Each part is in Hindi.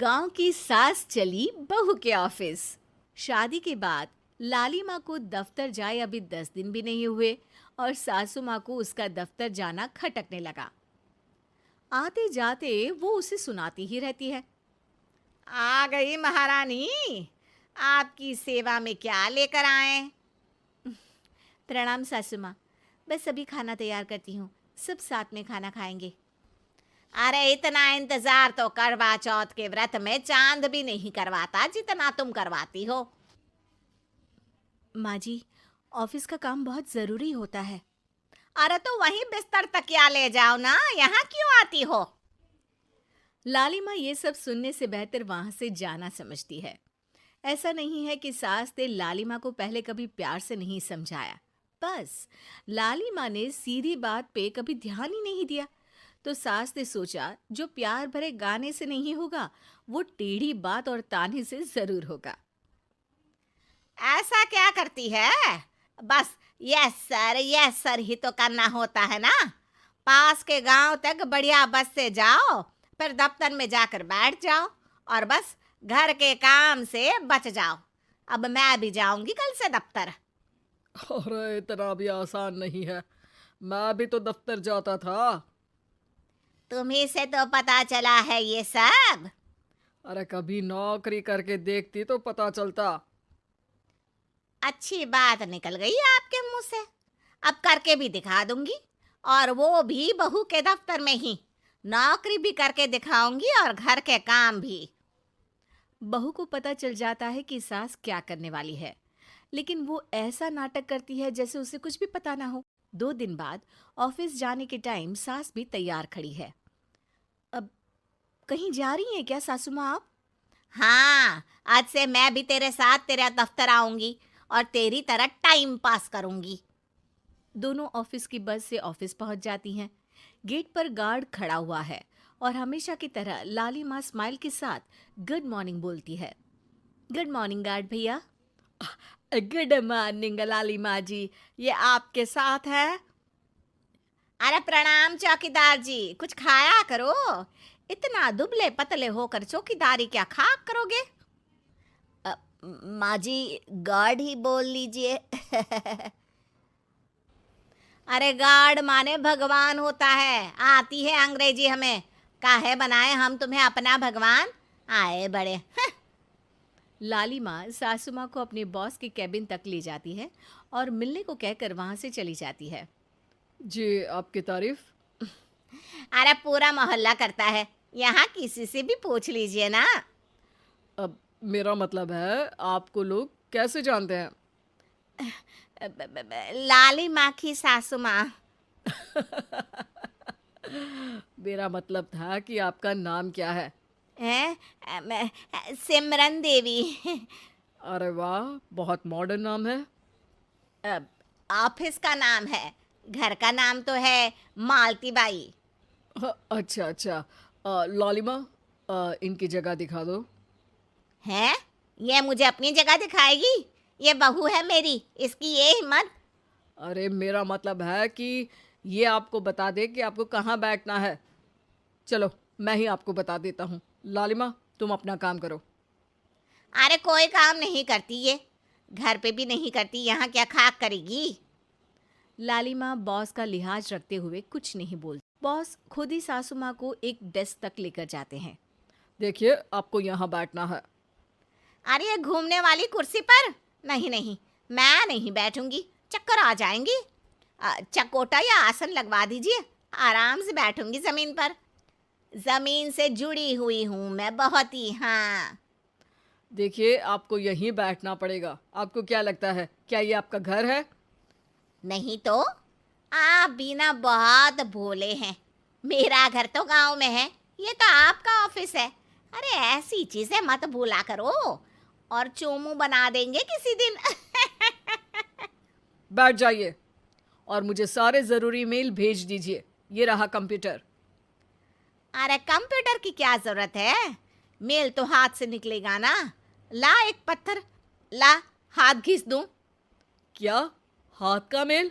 गांव की सास चली बहू के ऑफिस। शादी के बाद लाली माँ को दफ्तर जाए अभी 10 दिन भी नहीं हुए और सासू माँ को उसका दफ्तर जाना खटकने लगा। आते जाते वो उसे सुनाती ही रहती है। आ गई महारानी। आपकी सेवा में क्या लेकर आए? प्रणाम सासू माँ, बस अभी खाना तैयार करती हूँ, सब साथ में खाना खाएंगे। अरे इतना इंतजार तो करवा चौथ के व्रत में चांद भी नहीं करवाता जितना तुम करवाती हो। माँ जी, ऑफिस का काम बहुत ज़रूरी होता है। अरे तो वहीं बिस्तर तकिया ले जाओ ना, यहाँ क्यों आती हो? लाली माँ ये सब सुनने से बेहतर वहां से जाना समझती है। ऐसा नहीं है कि सास ने लाली माँ को पहले कभी प्यार से नहीं समझाया, बस लाली माँ ने सीधी बात पे कभी ध्यान ही नहीं दिया। तो सास ने सोचा जो प्यार भरे गाने से नहीं होगा वो टेढ़ी बात और ताने से जरूर होगा। ऐसा क्या करती है? बस यस सर ही तो करना होता है ना। पास के गांव तक बढ़िया बस से जाओ, फिर दफ्तर में जाकर बैठ जाओ और बस घर के काम से बच जाओ। अब मैं भी जाऊंगी कल से दफ्तर। अरे इतना भी आसान नहीं है। मैं भी तो दफ्तर जाता था। तुम्ही से तो पता चला है ये सब। अरे कभी नौकरी करके देखती तो पता चलता। अच्छी बात निकल गई आपके मुंह से। अब करके भी दिखा दूंगी, और वो भी बहू के दफ्तर में ही। नौकरी भी करके दिखाऊंगी और घर के काम भी। बहू को पता चल जाता है कि सास क्या करने वाली है, लेकिन वो ऐसा नाटक करती है जैसे उसे कुछ भी पता ना हो। 2 दिन बाद ऑफिस जाने के टाइम सास भी तैयार खड़ी है। अब कहीं जा रही हैं क्या सासू माँ आप? हाँ, आज से मैं भी तेरे साथ तेरा दफ्तर आऊंगी और तेरी तरह टाइम पास करूंगी। दोनों ऑफिस की बस से ऑफिस पहुंच जाती हैं। गेट पर गार्ड खड़ा हुआ है और हमेशा की तरह लाली माँ स्माइल के साथ गुड मॉर्निंग बोलती है। गुड मॉर्निंग गार्ड भैया। गुड मॉर्निंग लाली माँ जी, ये आपके साथ है? अरे प्रणाम चौकीदार जी, कुछ खाया करो। इतना दुबले पतले होकर चौकीदारी क्या खाक करोगे? माँ जी, गार्ड ही बोल लीजिए। अरे गार्ड माने भगवान होता है, आती है अंग्रेजी हमें। काहे बनाए हम तुम्हें अपना भगवान? आए बड़े। लाली माँ सासू माँ को अपने बॉस के कैबिन तक ले जाती है और मिलने को कहकर वहां से चली जाती है। जी आपकी तारीफ। अरे पूरा मोहल्ला करता है, यहाँ किसी से भी पूछ लीजिए ना। अब मेरा मतलब है आपको लोग कैसे जानते हैं? लाली माँ की सासू माँ। मेरा मतलब था कि आपका नाम क्या है? सिमरन देवी। अरे वाह, बहुत मॉडर्न नाम है। ऑफिस का नाम है, घर का नाम तो है मालती बाई। अच्छा अच्छा। लालिमा, इनकी जगह दिखा दो। है? ये मुझे अपनी जगह दिखाएगी? ये बहू है मेरी, इसकी ये हिम्मत। अरे मेरा मतलब है कि ये आपको बता दे कि आपको कहाँ बैठना है। चलो मैं ही आपको बता देता हूँ। लालिमा, तुम अपना काम करो। अरे कोई काम नहीं करती ये, घर पे भी नहीं करती, यहाँ क्या खाक करेगी? लाली माँ बॉस का लिहाज रखते हुए कुछ नहीं बोलती। बॉस खुद ही सासू माँ को एक डेस्क तक लेकर जाते हैं। देखिए, आपको यहाँ बैठना है। अरे ये घूमने वाली कुर्सी पर? नहीं नहीं, मैं नहीं बैठूंगी, चक्कर आ जाएंगी। चकोटा या आसन लगवा दीजिए, आराम से बैठूंगी जमीन पर। जमीन से जुड़ी हुई हूँ मैं बहुत ही। हाँ देखिए, आपको यहीं बैठना पड़ेगा। आपको क्या लगता है, क्या ये आपका घर है? नहीं तो? आप भी ना बहुत भोले हैं। मेरा घर तो गांव में है, ये तो आपका ऑफिस है। अरे ऐसी चीजें मत भूला करो, और चोमू बना देंगे किसी दिन। बैठ जाइए और मुझे सारे ज़रूरी मेल भेज दीजिए। ये रहा कंप्यूटर। अरे कंप्यूटर की क्या जरूरत है, मेल तो हाथ से निकलेगा ना। ला एक पत्थर, ला हाथ घिस दूं। क्या? हाथ का मेल?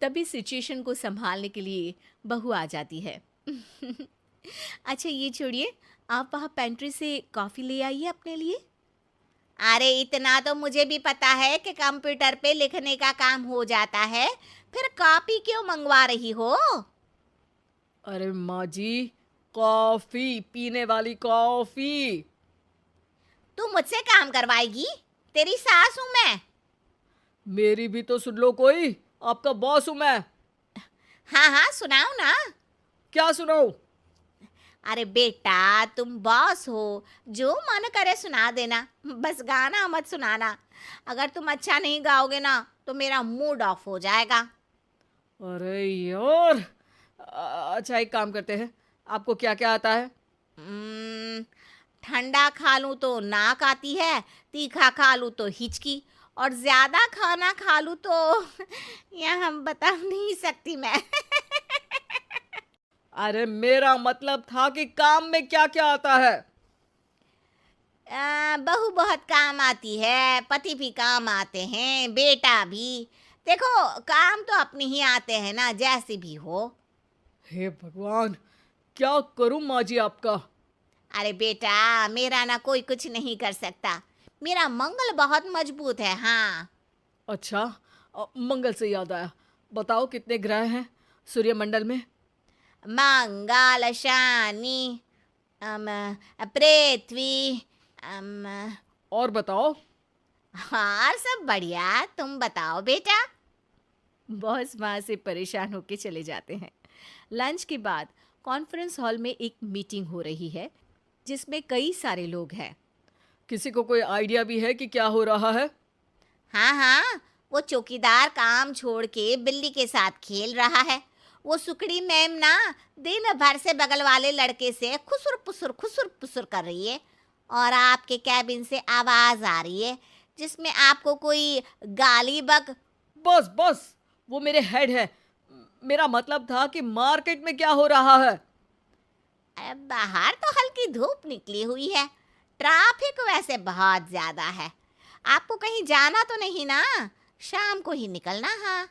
तभी सिचुएशन को संभालने के लिए बहू आ जाती है। अच्छा ये छोड़िए, आप वहाँ पेंट्री से कॉफ़ी ले आइए अपने लिए। अरे इतना तो मुझे भी पता है कि कंप्यूटर पे लिखने का काम हो जाता है, फिर कॉपी क्यों मंगवा रही हो? अरे माँ जी, कॉफी, पीने वाली कॉफी। तू मुझसे काम करवाएगी? तेरी सास हूं मैं। मेरी भी तो सुन लो कोई, आपका बॉस हूं मैं। हाँ हाँ सुनाओ ना। क्या सुनाऊं? अरे बेटा तुम बॉस हो, जो मन करे सुना देना, बस गाना मत सुनाना। अगर तुम अच्छा नहीं गाओगे ना तो मेरा मूड ऑफ हो जाएगा। अरे यार, अच्छा एक काम करते हैं, आपको क्या क्या आता है? हम्म, ठंडा खा लूं तो नाक आती है, तीखा खा लूं तो हिचकी, और ज्यादा खाना खा लूं तो यह हम बता नहीं सकती मैं। अरे मेरा मतलब था कि काम में क्या क्या आता है। बहू बहुत काम आती है, पति भी काम आते हैं, बेटा भी। देखो काम तो अपने ही आते हैं ना, जैसे भी हो। हे भगवान, क्या करूं माँ जी आपका। अरे बेटा मेरा ना कोई कुछ नहीं कर सकता, मेरा मंगल बहुत मजबूत है। हाँ अच्छा, मंगल से याद आया, बताओ कितने ग्रह हैं सूर्यमंडल में? मंगल शनि अम, पृथ्वी अम, और बताओ। और सब बढ़िया, तुम बताओ बेटा। बॉस वहाँ से परेशान होके चले जाते हैं। लंच के बाद कॉन्फ्रेंस हॉल में एक मीटिंग हो रही है जिसमें कई सारे लोग हैं। किसी को कोई आइडिया भी है कि क्या हो रहा है? हाँ हाँ, वो चौकीदार काम छोड़ के बिल्ली के साथ खेल रहा है। वो सुकड़ी मैम ना दिन भर से बगल वाले लड़के से खुसुर पुसुर कर रही है, और आपके कैबिन से आवाज आ रही है जिसमें आपको कोई गाली बक। बस बस, वो मेरे हेड है। मेरा मतलब था कि मार्केट में क्या हो रहा है। अरे बाहर तो हल्की धूप निकली हुई है, ट्रैफिक वैसे बहुत ज्यादा है। आपको कहीं जाना तो नहीं ना? शाम को ही निकलना। हाँ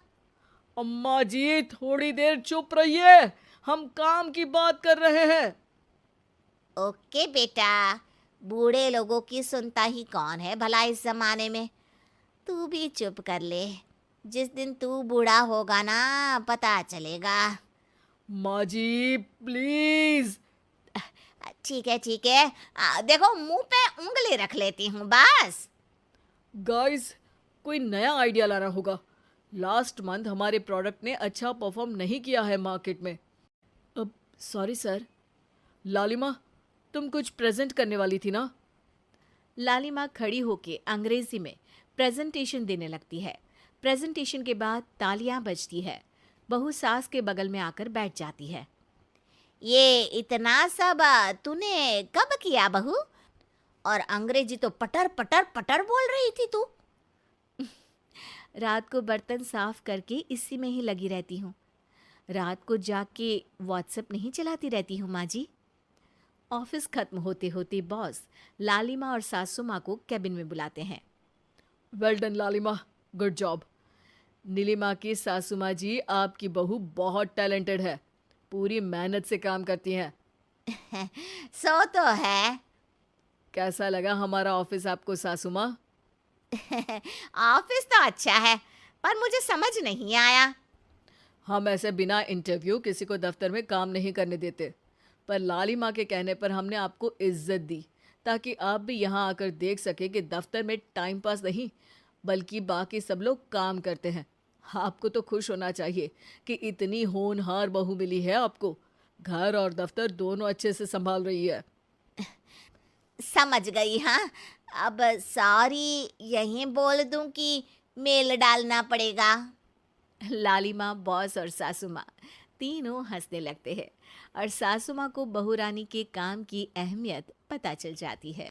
अम्मा जी थोड़ी देर चुप रहिए, हम काम की बात कर रहे हैं। ओके बेटा, बूढ़े लोगों की सुनता ही कौन है भला इस जमाने में। तू भी चुप कर ले, जिस दिन तू बूढ़ा होगा ना पता चलेगा। माँ जी प्लीज। ठीक है, देखो मुंह पे उंगली रख लेती हूँ बस। गाइस, कोई नया आइडिया लाना होगा। लास्ट मंथ हमारे प्रोडक्ट ने अच्छा परफॉर्म नहीं किया है मार्केट में। अब सॉरी सर। लालिमा, तुम कुछ प्रेजेंट करने वाली थी ना? लालिमा खड़ी होके अंग्रेजी में प्रेजेंटेशन देने लगती है। प्रेजेंटेशन के बाद तालियां बजती है। बहू सास के बगल में आकर बैठ जाती है। ये इतना सब तूने कब किया बहू? और अंग्रेजी तो पटर पटर पटर बोल रही थी तू। रात को बर्तन साफ करके इसी में ही लगी रहती हूँ। रात को जाग के व्हाट्सएप नहीं चलाती रहती हूँ माँ जी। ऑफिस खत्म होते होते बॉस लालिमा और सासू माँ को कैबिन में बुलाते हैं। वेल डन लालिमा, गुड जॉब। नीलिमा की सासू माँ जी, आपकी बहू बहुत टैलेंटेड है, पूरी मेहनत से काम करती हैं। सो तो है। कैसा लगा हमारा ऑफिस आपको सासू माँ? ऑफिस तो अच्छा है, पर मुझे समझ नहीं आया। हम ऐसे बिना इंटरव्यू किसी को दफ्तर में काम नहीं करने देते, पर लालिमा के कहने पर हमने आपको इज्जत दी ताकि आप भी यहाँ आकर देख सके कि दफ्तर में टाइम पास नहीं बल्कि बाकी सब लोग काम करते हैं। आपको तो खुश होना चाहिए कि इतनी होनहार बहू मिली है आपको। घर और दफ्तर दोनों अच्छे से संभाल रही है। समझ गई। हाँ अब सॉरी यहीं बोल दूं कि मेल डालना पड़ेगा? लालिमा, बॉस और सासू माँ तीनों हंसने लगते हैं और सासू माँ को बहू रानी के काम की अहमियत पता चल जाती है।